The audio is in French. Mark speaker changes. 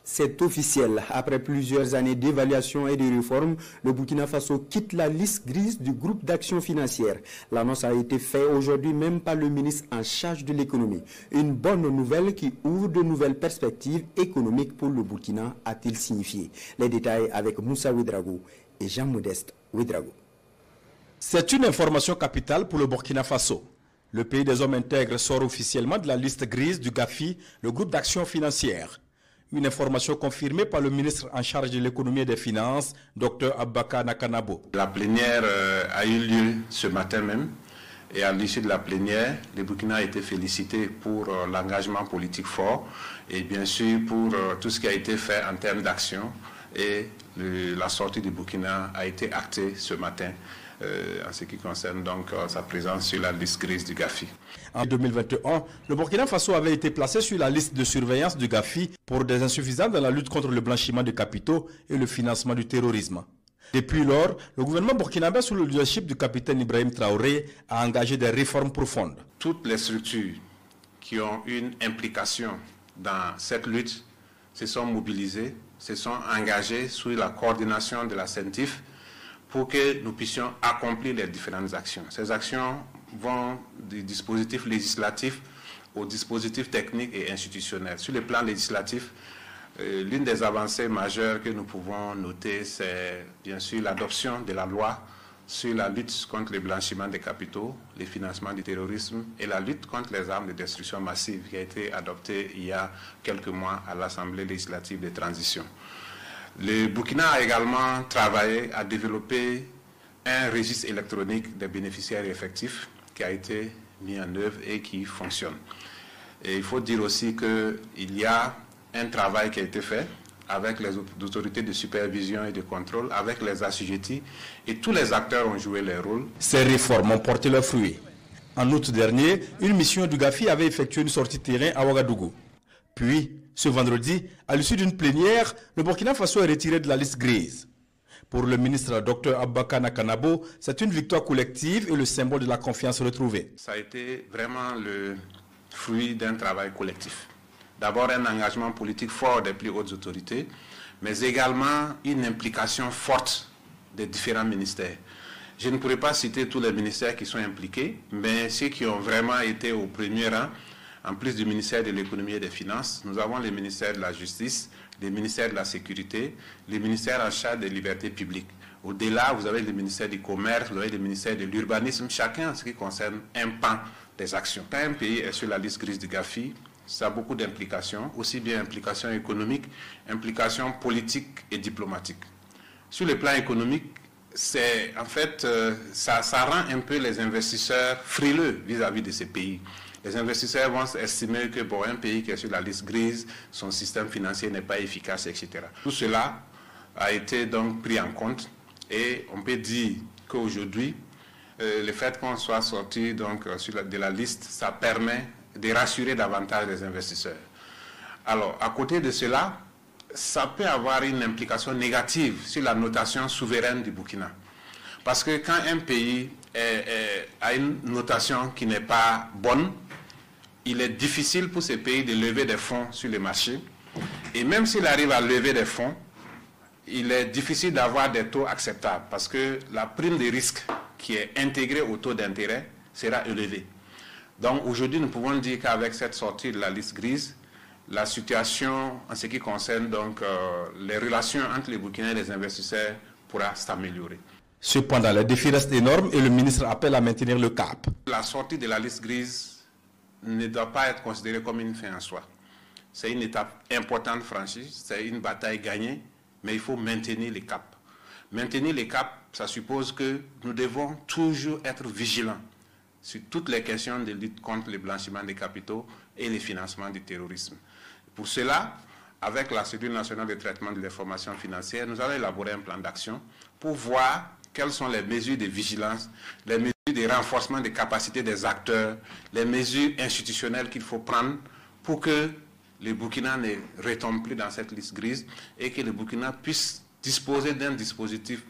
Speaker 1: C'est officiel. Après plusieurs années d'évaluation et de réformes, le Burkina Faso quitte la liste grise du groupe d'action financière. L'annonce a été faite aujourd'hui même par le ministre en charge de l'économie. Une bonne nouvelle qui ouvre de nouvelles perspectives économiques pour le Burkina, a-t-il signifié. Les détails avec Moussa Ouedraogo et Jean-Modeste Ouedraogo.
Speaker 2: C'est une information capitale pour le Burkina Faso. Le pays des hommes intègres sort officiellement de la liste grise du GAFI, le groupe d'action financière. Une information confirmée par le ministre en charge de l'économie et des finances, Dr Abaka Nakanabo.
Speaker 3: La plénière a eu lieu ce matin même et à l'issue de la plénière, le Burkina a été félicité pour l'engagement politique fort et bien sûr pour tout ce qui a été fait en termes d'action et la sortie du Burkina a été actée ce matin. En ce qui concerne donc sa présence sur la liste grise du GAFI.
Speaker 2: En 2021, le Burkina Faso avait été placé sur la liste de surveillance du GAFI pour des insuffisances dans la lutte contre le blanchiment de capitaux et le financement du terrorisme. Depuis lors, le gouvernement burkinabé sous le leadership du capitaine Ibrahim Traoré a engagé des réformes profondes.
Speaker 3: Toutes les structures qui ont une implication dans cette lutte se sont mobilisées, se sont engagées sous la coordination de la CENTIF pour que nous puissions accomplir les différentes actions. Ces actions vont du dispositif législatif au dispositif technique et institutionnel. Sur le plan législatif, l'une des avancées majeures que nous pouvons noter, c'est bien sûr l'adoption de la loi sur la lutte contre le blanchiment des capitaux, le financement du terrorisme et la lutte contre les armes de destruction massive qui a été adoptée il y a quelques mois à l'Assemblée législative de transition. Le Burkina a également travaillé à développer un registre électronique des bénéficiaires effectifs qui a été mis en œuvre et qui fonctionne. Et il faut dire aussi qu'il y a un travail qui a été fait avec les autorités de supervision et de contrôle, avec les assujettis, et tous les acteurs ont joué leur rôle.
Speaker 2: Ces réformes ont porté leurs fruits. En août dernier, une mission du GAFI avait effectué une sortie terrain à Ouagadougou. Puis, ce vendredi, à l'issue d'une plénière, le Burkina Faso est retiré de la liste grise. Pour le ministre Dr Abaka Nakanabo, c'est une victoire collective et le symbole de la confiance retrouvée.
Speaker 3: Ça a été vraiment le fruit d'un travail collectif. D'abord un engagement politique fort des plus hautes autorités, mais également une implication forte des différents ministères. Je ne pourrais pas citer tous les ministères qui sont impliqués, mais ceux qui ont vraiment été au premier rang, en plus du ministère de l'économie et des finances, nous avons le ministère de la justice, le ministère de la sécurité, le ministère en charge des libertés publiques. Au-delà, vous avez le ministère du commerce, vous avez le ministère de l'urbanisme, chacun en ce qui concerne un pan des actions. Quand un pays est sur la liste grise du GAFI, ça a beaucoup d'implications, aussi bien implications économiques, implications politiques et diplomatiques. Sur le plan économique, en fait, ça rend un peu les investisseurs frileux vis-à-vis de ces pays. Les investisseurs vont estimer que un pays qui est sur la liste grise, son système financier n'est pas efficace, etc. Tout cela a été donc pris en compte et on peut dire qu'aujourd'hui, le fait qu'on soit sorti donc, de la liste, ça permet de rassurer davantage les investisseurs. Alors, à côté de cela, ça peut avoir une implication négative sur la notation souveraine du Burkina. Parce que quand un pays a une notation qui n'est pas bonne, il est difficile pour ces pays de lever des fonds sur le marché. Et même s'il arrive à lever des fonds, il est difficile d'avoir des taux acceptables parce que la prime de risque qui est intégrée au taux d'intérêt sera élevée. Donc aujourd'hui, nous pouvons dire qu'avec cette sortie de la liste grise, la situation en ce qui concerne donc, les relations entre les Burkinabés et les investisseurs pourra s'améliorer.
Speaker 2: Cependant, les défis restent énormes et le ministre appelle à maintenir le cap.
Speaker 3: La sortie de la liste grise ne doit pas être considérée comme une fin en soi. C'est une étape importante franchie, c'est une bataille gagnée, mais il faut maintenir les caps. Maintenir les caps, ça suppose que nous devons toujours être vigilants sur toutes les questions de lutte contre le blanchiment des capitaux et le financement du terrorisme. Pour cela, avec la cellule nationale de traitement de l'information financière, nous allons élaborer un plan d'action pour voir quelles sont les mesures de vigilance, les mesures de renforcement des capacités des acteurs, les mesures institutionnelles qu'il faut prendre pour que le Burkina ne retombe plus dans cette liste grise et que le Burkina puisse disposer d'un dispositif